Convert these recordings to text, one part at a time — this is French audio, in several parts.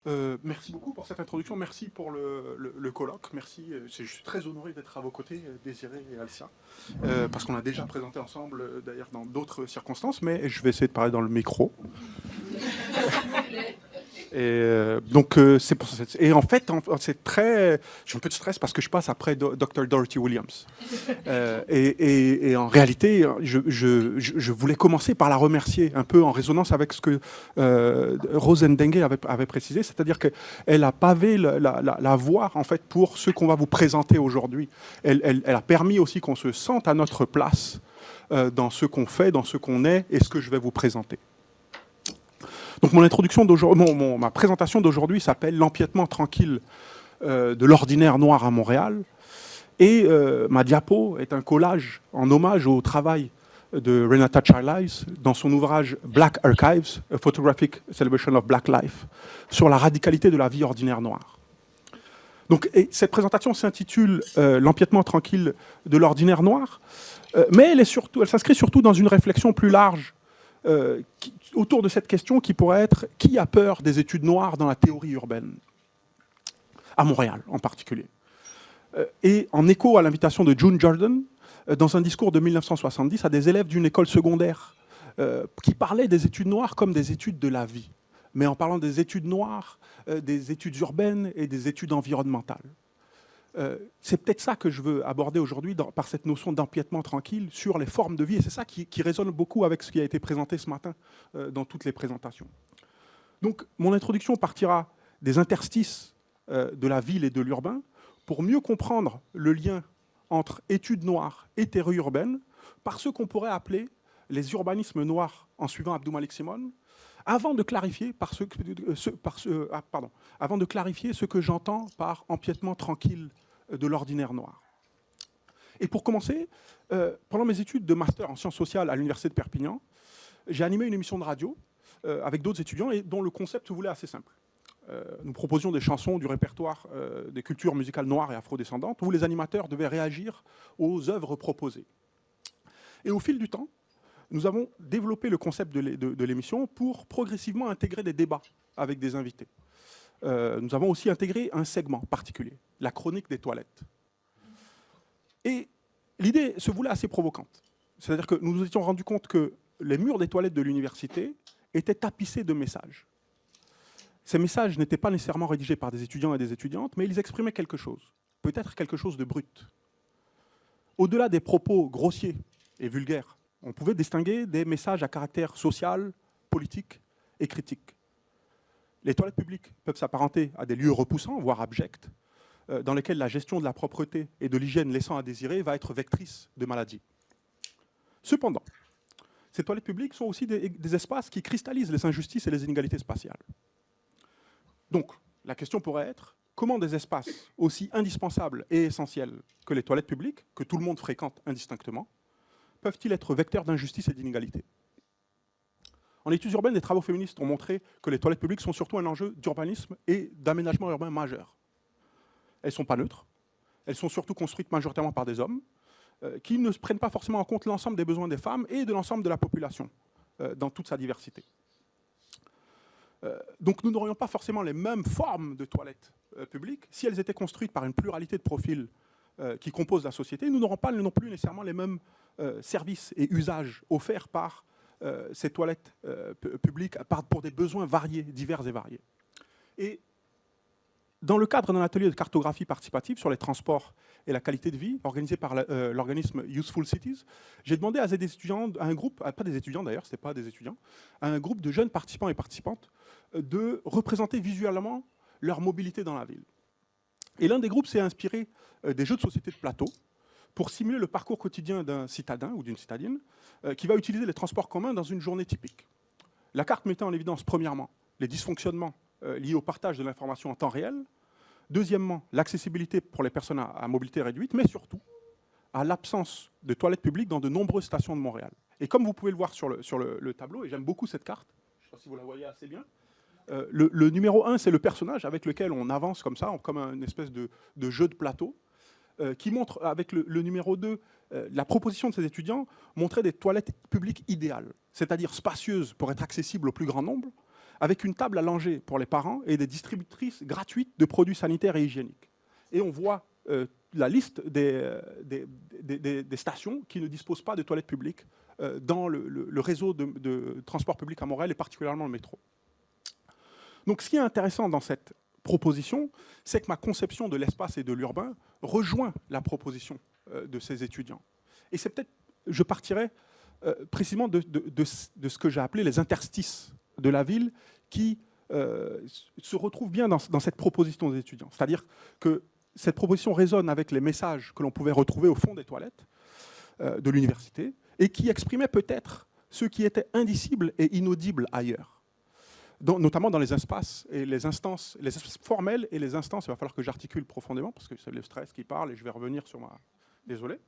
Merci beaucoup pour cette introduction, merci pour le colloque, merci. Je suis très honoré d'être à vos côtés, Désiré et Alcia, parce qu'on a déjà présenté ensemble, d'ailleurs dans d'autres circonstances, mais je vais essayer de parler dans le micro. C'est pour ça. Et en fait, c'est très. J'ai un peu de stress parce que je passe après Dr. Dorothy Williams. Et en réalité, je voulais commencer par la remercier, un peu en résonance avec ce que Rose Ndengue avait précisé, c'est-à-dire qu'elle a pavé la voie en fait pour ce qu'on va vous présenter aujourd'hui. Elle a permis aussi qu'on se sente à notre place dans ce qu'on fait, dans ce qu'on est et ce que je vais vous présenter. Donc ma présentation d'aujourd'hui s'appelle L'empiètement tranquille de l'ordinaire noir à Montréal. Et ma diapo est un collage en hommage au travail de Renata Charles dans son ouvrage Black Archives, A Photographic Celebration of Black Life, sur la radicalité de la vie ordinaire noire. Donc, cette présentation s'intitule L'empiètement tranquille de l'ordinaire noir, mais elle s'inscrit surtout dans une réflexion plus large autour de cette question qui pourrait être « Qui a peur des études noires dans la théorie urbaine ?» à Montréal en particulier. Et en écho à l'invitation de June Jordan, dans un discours de 1970 à des élèves d'une école secondaire qui parlaient des études noires comme des études de la vie, mais en parlant des études noires, des études urbaines et des études environnementales. C'est peut-être ça que je veux aborder aujourd'hui par cette notion d'empiètement tranquille sur les formes de vie. Et c'est ça qui résonne beaucoup avec ce qui a été présenté ce matin dans toutes les présentations. Donc, mon introduction partira des interstices de la ville et de l'urbain pour mieux comprendre le lien entre études noires et théorie urbaine par ce qu'on pourrait appeler les urbanismes noirs en suivant Abdou Malik Simon, avant de clarifier ce que j'entends par empiètement tranquille de l'ordinaire noir. Et pour commencer, pendant mes études de master en sciences sociales à l'Université de Perpignan, j'ai animé une émission de radio avec d'autres étudiants et dont le concept se voulait assez simple. Nous proposions des chansons du répertoire des cultures musicales noires et afrodescendantes où les animateurs devaient réagir aux œuvres proposées. Et au fil du temps, nous avons développé le concept de l'émission pour progressivement intégrer des débats avec des invités. Nous avons aussi intégré un segment particulier, la chronique des toilettes. Et l'idée se voulait assez provocante. C'est-à-dire que nous nous étions rendus compte que les murs des toilettes de l'université étaient tapissés de messages. Ces messages n'étaient pas nécessairement rédigés par des étudiants et des étudiantes, mais ils exprimaient quelque chose, peut-être quelque chose de brut. Au-delà des propos grossiers et vulgaires, on pouvait distinguer des messages à caractère social, politique et critique. Les toilettes publiques peuvent s'apparenter à des lieux repoussants, voire abjects, dans lesquels la gestion de la propreté et de l'hygiène laissant à désirer va être vectrice de maladies. Cependant, ces toilettes publiques sont aussi des espaces qui cristallisent les injustices et les inégalités spatiales. Donc, la question pourrait être, comment des espaces aussi indispensables et essentiels que les toilettes publiques, que tout le monde fréquente indistinctement, peuvent-ils être vecteurs d'injustice et d'inégalité? En études urbaines, des travaux féministes ont montré que les toilettes publiques sont surtout un enjeu d'urbanisme et d'aménagement urbain majeur. Elles ne sont pas neutres, elles sont surtout construites majoritairement par des hommes qui ne prennent pas forcément en compte l'ensemble des besoins des femmes et de l'ensemble de la population dans toute sa diversité. Donc nous n'aurions pas forcément les mêmes formes de toilettes publiques si elles étaient construites par une pluralité de profils qui composent la société. Nous n'aurons pas non plus nécessairement les mêmes services et usages offerts par ces toilettes publiques pour des besoins variés, divers et variés. Et dans le cadre d'un atelier de cartographie participative sur les transports et la qualité de vie, organisé par l'organisme Useful Cities, j'ai demandé à des étudiants, à un groupe, pas des étudiants d'ailleurs, c'était pas des étudiants, à un groupe de jeunes participants et participantes de représenter visuellement leur mobilité dans la ville. Et l'un des groupes s'est inspiré des jeux de société de plateau pour simuler le parcours quotidien d'un citadin ou d'une citadine qui va utiliser les transports communs dans une journée typique. La carte mettait en évidence, premièrement, les dysfonctionnements liés au partage de l'information en temps réel. Deuxièmement, l'accessibilité pour les personnes à mobilité réduite, mais surtout à l'absence de toilettes publiques dans de nombreuses stations de Montréal. Et comme vous pouvez le voir sur le tableau, et j'aime beaucoup cette carte, je ne sais pas si vous la voyez assez bien, le numéro 1, c'est le personnage avec lequel on avance comme ça, comme une espèce de jeu de plateau, qui montre, avec le numéro 2, la proposition de ces étudiants montrait des toilettes publiques idéales, c'est-à-dire spacieuses pour être accessibles au plus grand nombre, avec une table à langer pour les parents et des distributrices gratuites de produits sanitaires et hygiéniques. Et on voit la liste des stations qui ne disposent pas de toilettes publiques dans le réseau de transport public à Montréal, et particulièrement le métro. Donc ce qui est intéressant dans cette proposition, c'est que ma conception de l'espace et de l'urbain rejoint la proposition de ces étudiants. Et c'est peut-être, je partirais précisément de ce que j'ai appelé les interstices de la ville qui se retrouvent bien dans cette proposition des étudiants. C'est-à-dire que cette proposition résonne avec les messages que l'on pouvait retrouver au fond des toilettes de l'université et qui exprimaient peut-être ce qui était indicible et inaudible ailleurs. Notamment dans les espaces et les instances, les espaces formels et les instances. Il va falloir que j'articule profondément parce que c'est le stress qui parle et je vais revenir sur ma... Désolé.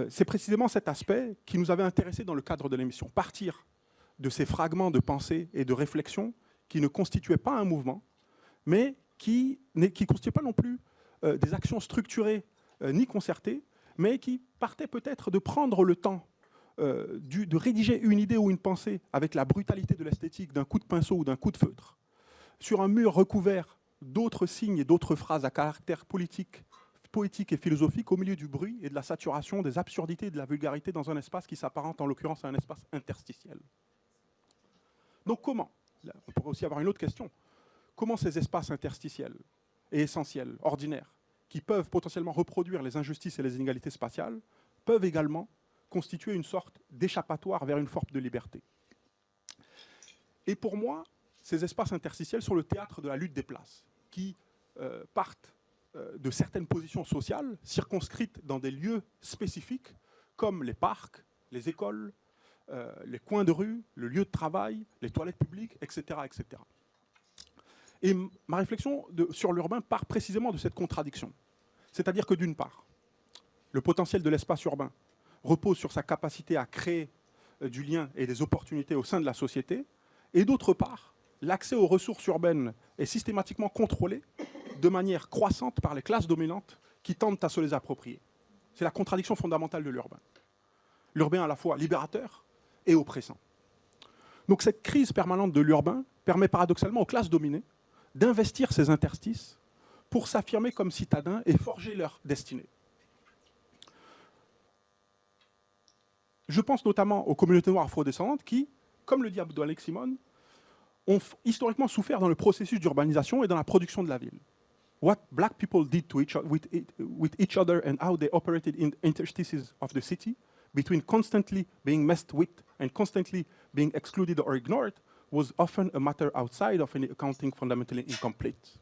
C'est précisément cet aspect qui nous avait intéressés dans le cadre de l'émission. Partir de ces fragments de pensée et de réflexion qui ne constituaient pas un mouvement, mais qui ne constituaient pas non plus des actions structurées ni concertées, mais qui partaient peut-être de prendre le temps de rédiger une idée ou une pensée avec la brutalité de l'esthétique d'un coup de pinceau ou d'un coup de feutre, sur un mur recouvert d'autres signes et d'autres phrases à caractère politique, poétique et philosophique, au milieu du bruit et de la saturation, des absurdités et de la vulgarité dans un espace qui s'apparente en l'occurrence à un espace interstitiel. Donc comment ? Là, on pourrait aussi avoir une autre question. Comment ces espaces interstitiels et essentiels, ordinaires, qui peuvent potentiellement reproduire les injustices et les inégalités spatiales, peuvent également constituer une sorte d'échappatoire vers une forme de liberté. Et pour moi, ces espaces interstitiels sont le théâtre de la lutte des places, qui partent de certaines positions sociales circonscrites dans des lieux spécifiques, comme les parcs, les écoles, les coins de rue, le lieu de travail, les toilettes publiques, etc. etc. Et ma réflexion sur l'urbain part précisément de cette contradiction. C'est-à-dire que d'une part, le potentiel de l'espace urbain repose sur sa capacité à créer du lien et des opportunités au sein de la société, et d'autre part, l'accès aux ressources urbaines est systématiquement contrôlé de manière croissante par les classes dominantes qui tentent à se les approprier. C'est la contradiction fondamentale de l'urbain. L'urbain à la fois libérateur et oppressant. Donc cette crise permanente de l'urbain permet paradoxalement aux classes dominées d'investir ces interstices pour s'affirmer comme citadins et forger leur destinée. Je pense notamment aux communautés noires afrodescendantes qui, comme le dit Abdou-Malik Simone, ont historiquement souffert dans le processus d'urbanisation et dans la production de la ville. What black people did to with each other and how they operated in interstices of the city, between constantly being messed with and constantly being excluded or ignored, was often a matter outside of any accounting fundamentally incomplete.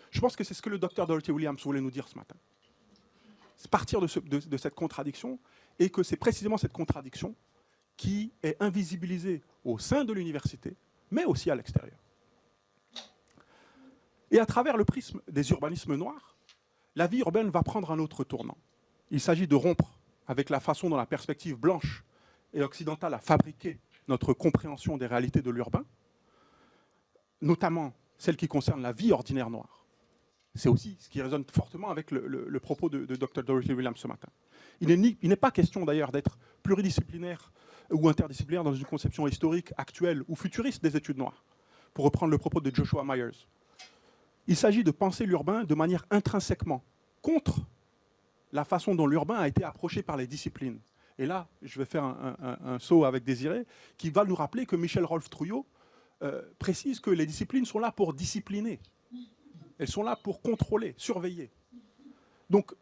Je pense que c'est ce que le docteur Dorothy Williams voulait nous dire ce matin. C'est partir de cette contradiction, et que c'est précisément cette contradiction qui est invisibilisée au sein de l'université, mais aussi à l'extérieur. Et à travers le prisme des urbanismes noirs, la vie urbaine va prendre un autre tournant. Il s'agit de rompre avec la façon dont la perspective blanche et occidentale a fabriqué notre compréhension des réalités de l'urbain, notamment celle qui concerne la vie ordinaire noire. C'est aussi ce qui résonne fortement avec le propos de Dr. Dorothy Williams ce matin. Il n'est pas question d'ailleurs d'être pluridisciplinaire ou interdisciplinaire dans une conception historique, actuelle ou futuriste des études noires, pour reprendre le propos de Joshua Myers. Il s'agit de penser l'urbain de manière intrinsèquement contre la façon dont l'urbain a été approché par les disciplines. Et là, je vais faire un saut avec Désiré, qui va nous rappeler que Michel Rolf Trouillot précise que les disciplines sont là pour discipliner. Elles sont là pour contrôler, surveiller. Donc,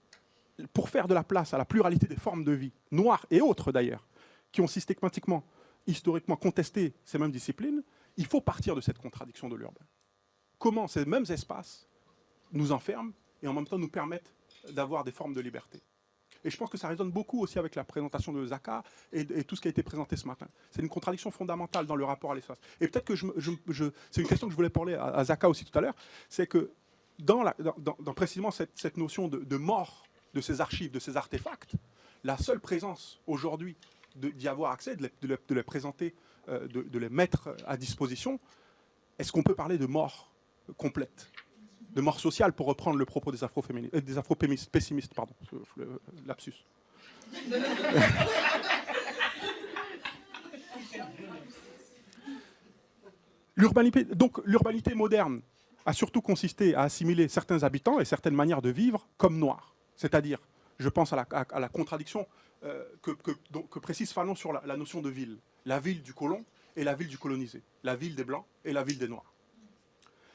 pour faire de la place à la pluralité des formes de vie, noires et autres d'ailleurs, qui ont systématiquement, historiquement contesté ces mêmes disciplines, il faut partir de cette contradiction de l'urbain. Comment ces mêmes espaces nous enferment et en même temps nous permettent d'avoir des formes de liberté. Et je pense que ça résonne beaucoup aussi avec la présentation de Zaka et tout ce qui a été présenté ce matin. C'est une contradiction fondamentale dans le rapport à l'espace. Et peut-être que c'est une question que je voulais parler à Zaka aussi tout à l'heure, c'est que dans précisément cette notion de mort de ces archives, de ces artefacts, la seule présence aujourd'hui d'y avoir accès, de les présenter, de les mettre à disposition, est-ce qu'on peut parler de mort complète, de mort sociale, pour reprendre le propos des afro-pessimistes, pardon, lapsus. Donc l'urbanité moderne a surtout consisté à assimiler certains habitants et certaines manières de vivre comme noirs. C'est-à-dire, je pense à la contradiction que précise Fanon sur la notion de ville. La ville du colon et la ville du colonisé. La ville des Blancs et la ville des Noirs.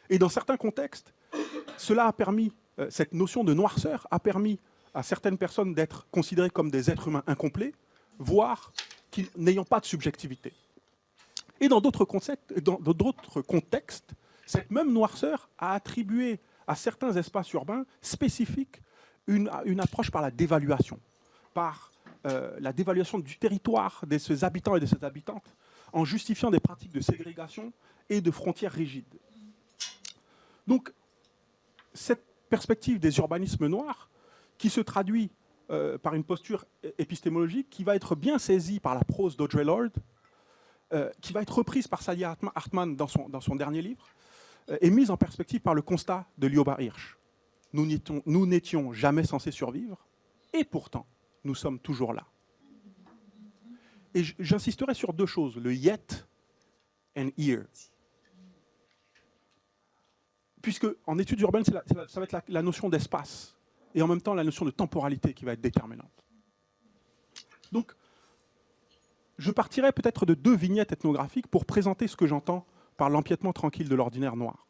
Et dans certains contextes, cela a permis, cette notion de noirceur a permis à certaines personnes d'être considérées comme des êtres humains incomplets, voire n'ayant pas de subjectivité. Et dans d'autres contextes, cette même noirceur a attribué à certains espaces urbains spécifiques une approche par la dévaluation, par la dévaluation du territoire, de ses habitants et de ses habitantes, en justifiant des pratiques de ségrégation et de frontières rigides. Donc, cette perspective des urbanismes noirs, qui se traduit par une posture épistémologique qui va être bien saisie par la prose d'Audre Lorde, qui va être reprise par Saidiya Hartman dans son dernier livre, et mise en perspective par le constat de Lioba Hirsch. Nous n'étions jamais censés survivre, et pourtant, nous sommes toujours là. Et j'insisterai sur deux choses, le yet and here. Puisque en études urbaines, ça va être la notion d'espace, et en même temps la notion de temporalité qui va être déterminante. Donc, je partirai peut-être de deux vignettes ethnographiques pour présenter ce que j'entends par l'empiètement tranquille de l'ordinaire noir.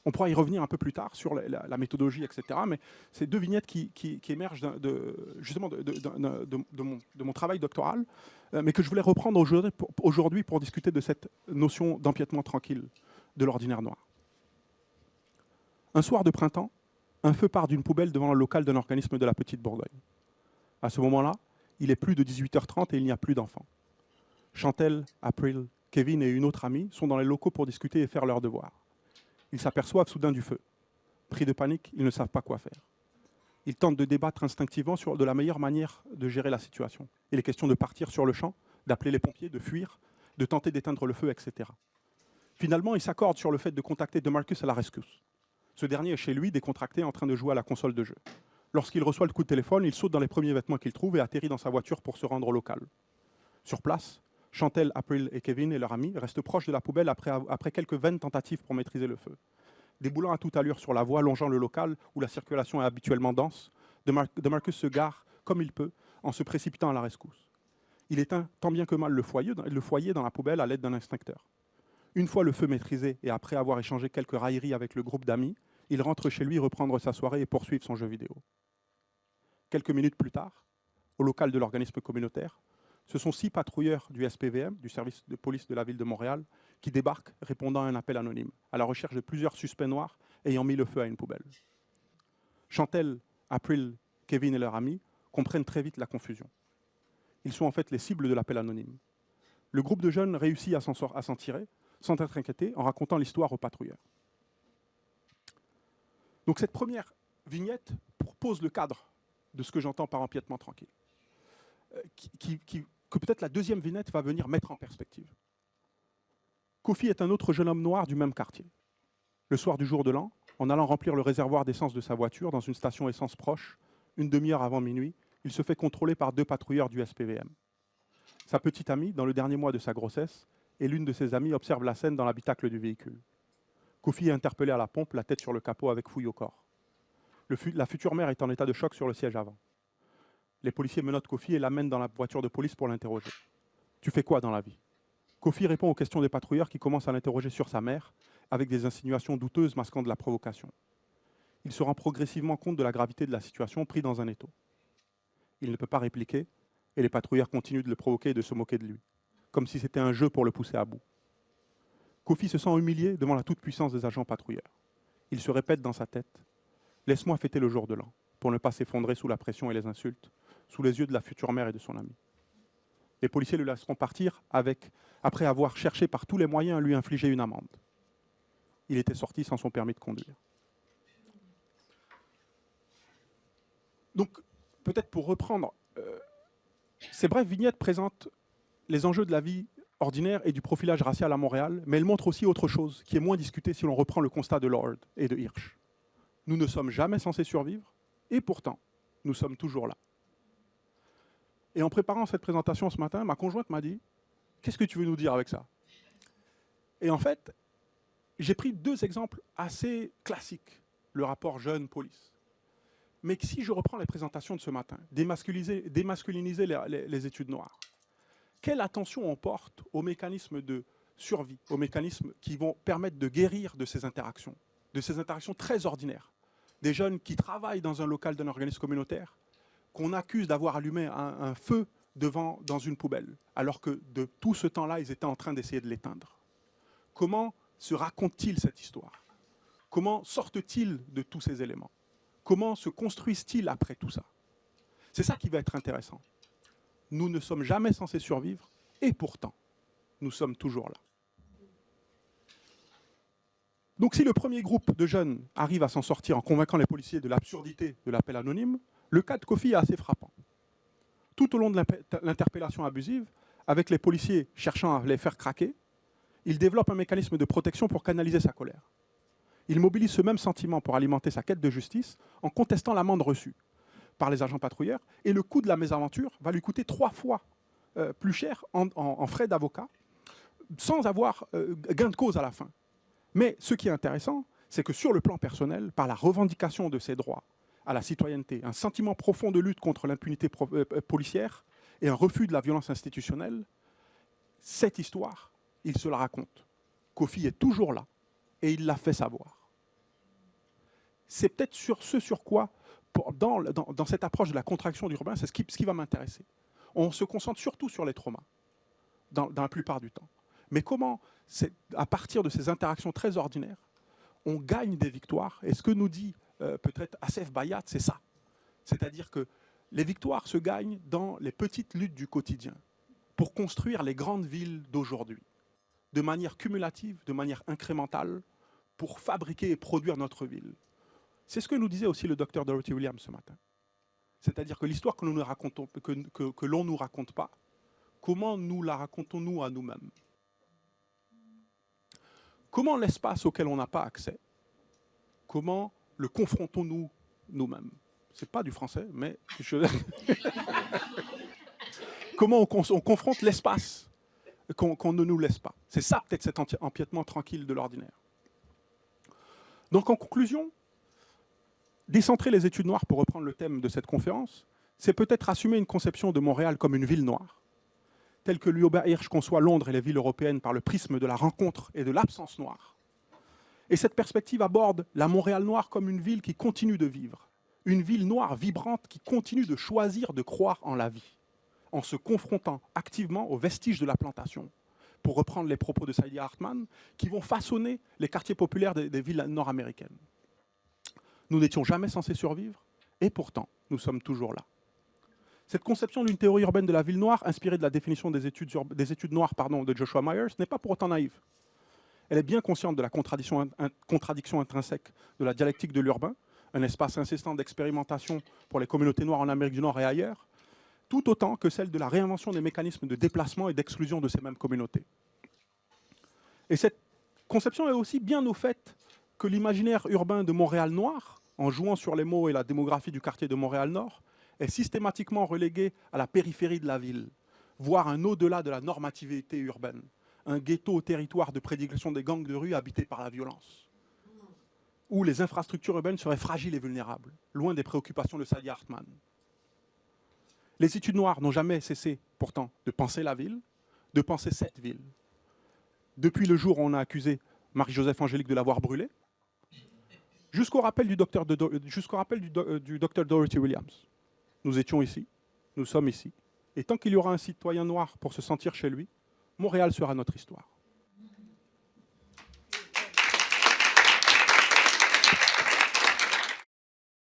On pourra y revenir un peu plus tard sur la méthodologie, etc. Mais c'est deux vignettes qui émergent justement de mon travail doctoral, mais que je voulais reprendre aujourd'hui pour discuter de cette notion d'empiètement tranquille de l'ordinaire noir. Un soir de printemps, un feu part d'une poubelle devant le local d'un organisme de la Petite Bourgogne. À ce moment-là, il est plus de 18h30 et il n'y a plus d'enfants. Chantel, April, Kevin et une autre amie sont dans les locaux pour discuter et faire leurs devoirs. Ils s'aperçoivent soudain du feu. Pris de panique, ils ne savent pas quoi faire. Ils tentent de débattre instinctivement sur de la meilleure manière de gérer la situation. Il est question de partir sur le champ, d'appeler les pompiers, de fuir, de tenter d'éteindre le feu, etc. Finalement, ils s'accordent sur le fait de contacter DeMarcus à la rescousse. Ce dernier est chez lui, décontracté, en train de jouer à la console de jeu. Lorsqu'il reçoit le coup de téléphone, il saute dans les premiers vêtements qu'il trouve et atterrit dans sa voiture pour se rendre au local. Sur place, Chantel, April et Kevin et leur ami restent proches de la poubelle après quelques vaines tentatives pour maîtriser le feu. Déboulant à toute allure sur la voie longeant le local où la circulation est habituellement dense, DeMarcus se gare comme il peut en se précipitant à la rescousse. Il éteint tant bien que mal le foyer dans la poubelle à l'aide d'un extincteur. Une fois le feu maîtrisé et après avoir échangé quelques railleries avec le groupe d'amis, il rentre chez lui reprendre sa soirée et poursuivre son jeu vidéo. Quelques minutes plus tard, au local de l'organisme communautaire, ce sont 6 patrouilleurs du SPVM, du service de police de la ville de Montréal, qui débarquent répondant à un appel anonyme, à la recherche de plusieurs suspects noirs ayant mis le feu à une poubelle. Chantel, April, Kevin et leurs amis comprennent très vite la confusion. Ils sont en fait les cibles de l'appel anonyme. Le groupe de jeunes réussit à s'en tirer, sans être inquiété, en racontant l'histoire aux patrouilleurs. Donc cette première vignette pose le cadre de ce que j'entends par empiètement tranquille, que peut-être la deuxième vignette va venir mettre en perspective. Kofi est un autre jeune homme noir du même quartier. Le soir du jour de l'an, en allant remplir le réservoir d'essence de sa voiture dans une station essence proche, une demi-heure avant minuit, il se fait contrôler par 2 patrouilleurs du SPVM. Sa petite amie, dans le dernier mois de sa grossesse, et l'une de ses amies observe la scène dans l'habitacle du véhicule. Kofi est interpellé à la pompe, la tête sur le capot avec fouille au corps. La future mère est en état de choc sur le siège avant. Les policiers menottent Kofi et l'amènent dans la voiture de police pour l'interroger. « Tu fais quoi dans la vie ?» Kofi répond aux questions des patrouilleurs qui commencent à l'interroger sur sa mère, avec des insinuations douteuses masquant de la provocation. Il se rend progressivement compte de la gravité de la situation, pris dans un étau. Il ne peut pas répliquer, et les patrouilleurs continuent de le provoquer et de se moquer de lui, comme si c'était un jeu pour le pousser à bout. Kofi se sent humilié devant la toute-puissance des agents patrouilleurs. Il se répète dans sa tête « Laisse-moi fêter le jour de l'an, pour ne pas s'effondrer sous la pression et les insultes, sous les yeux de la future mère et de son ami. » Les policiers le laisseront partir après avoir cherché par tous les moyens à lui infliger une amende. Il était sorti sans son permis de conduire. Donc, peut-être pour reprendre, ces brèves vignettes présentent les enjeux de la vie ordinaire et du profilage racial à Montréal, mais elles montrent aussi autre chose, qui est moins discutée si l'on reprend le constat de Lorde et de Hirsch. Nous ne sommes jamais censés survivre, et pourtant, nous sommes toujours là. Et en préparant cette présentation ce matin, ma conjointe m'a dit « Qu'est-ce que tu veux nous dire avec ça ?» Et en fait, j'ai pris deux exemples assez classiques, le rapport jeune-police. Mais si je reprends les présentations de ce matin, démasculiniser les études noires, quelle attention on porte aux mécanismes de survie, aux mécanismes qui vont permettre de guérir de ces interactions très ordinaires. Des jeunes qui travaillent dans un local d'un organisme communautaire, qu'on accuse d'avoir allumé un feu dans une poubelle, alors que de tout ce temps-là, ils étaient en train d'essayer de l'éteindre. Comment se raconte-t-il cette histoire? Comment sortent-ils de tous ces éléments? Comment se construisent-ils après tout ça? C'est ça qui va être intéressant. Nous ne sommes jamais censés survivre, et pourtant, nous sommes toujours là. Donc si le premier groupe de jeunes arrive à s'en sortir en convainquant les policiers de l'absurdité de l'appel anonyme, le cas de Kofi est assez frappant. Tout au long de l'interpellation abusive, avec les policiers cherchant à les faire craquer, il développe un mécanisme de protection pour canaliser sa colère. Il mobilise ce même sentiment pour alimenter sa quête de justice en contestant l'amende reçue par les agents patrouilleurs, et le coût de la mésaventure va lui coûter 3 fois plus cher en frais d'avocat, sans avoir gain de cause à la fin. Mais ce qui est intéressant, c'est que sur le plan personnel, par la revendication de ses droits à la citoyenneté, un sentiment profond de lutte contre l'impunité policière et un refus de la violence institutionnelle, cette histoire, il se la raconte. Kofi est toujours là et il l'a fait savoir. C'est peut-être sur ce sur quoi, dans cette approche de la contraction urbaine, c'est ce qui va m'intéresser. On se concentre surtout sur les traumas, dans la plupart du temps. Mais comment, à partir de ces interactions très ordinaires, on gagne des victoires? Et ce que nous dit peut-être Assef Bayat, c'est ça. C'est-à-dire que les victoires se gagnent dans les petites luttes du quotidien, pour construire les grandes villes d'aujourd'hui, de manière cumulative, de manière incrémentale, pour fabriquer et produire notre ville. C'est ce que nous disait aussi le docteur Dorothy Williams ce matin. C'est-à-dire que l'histoire que l'on ne nous raconte pas, comment nous la racontons-nous à nous-mêmes? Comment l'espace auquel on n'a pas accès, comment le confrontons-nous nous-mêmes? C'est pas du français, mais comment on confronte l'espace qu'on ne nous laisse pas? C'est ça peut-être cet empiètement tranquille de l'ordinaire. Donc en conclusion, décentrer les études noires, pour reprendre le thème de cette conférence, c'est peut-être assumer une conception de Montréal comme une ville noire, telle que Lyoba Hirsch conçoit Londres et les villes européennes par le prisme de la rencontre et de l'absence noire. Et cette perspective aborde la Montréal noire comme une ville qui continue de vivre, une ville noire vibrante qui continue de choisir de croire en la vie, en se confrontant activement aux vestiges de la plantation, pour reprendre les propos de Saidiya Hartman, qui vont façonner les quartiers populaires des villes nord-américaines. Nous n'étions jamais censés survivre, et pourtant, nous sommes toujours là. Cette conception d'une théorie urbaine de la ville noire, inspirée de la définition des études noires de Joshua Myers, n'est pas pour autant naïve. Elle est bien consciente de la contradiction intrinsèque de la dialectique de l'urbain, un espace incessant d'expérimentation pour les communautés noires en Amérique du Nord et ailleurs, tout autant que celle de la réinvention des mécanismes de déplacement et d'exclusion de ces mêmes communautés. Et cette conception est aussi bien au fait que l'imaginaire urbain de Montréal noir, en jouant sur les mots et la démographie du quartier de Montréal-Nord, est systématiquement relégué à la périphérie de la ville, voire un au-delà de la normativité urbaine, un ghetto au territoire de prédilection des gangs de rue habités par la violence, où les infrastructures urbaines seraient fragiles et vulnérables, loin des préoccupations de Saidiya Hartman. Les études noires n'ont jamais cessé, pourtant, de penser la ville, de penser cette ville. Depuis le jour où on a accusé Marie-Joseph Angélique de l'avoir brûlée, jusqu'au rappel du docteur Dorothy Williams. Nous étions ici, nous sommes ici, et tant qu'il y aura un citoyen noir pour se sentir chez lui, Montréal sera notre histoire.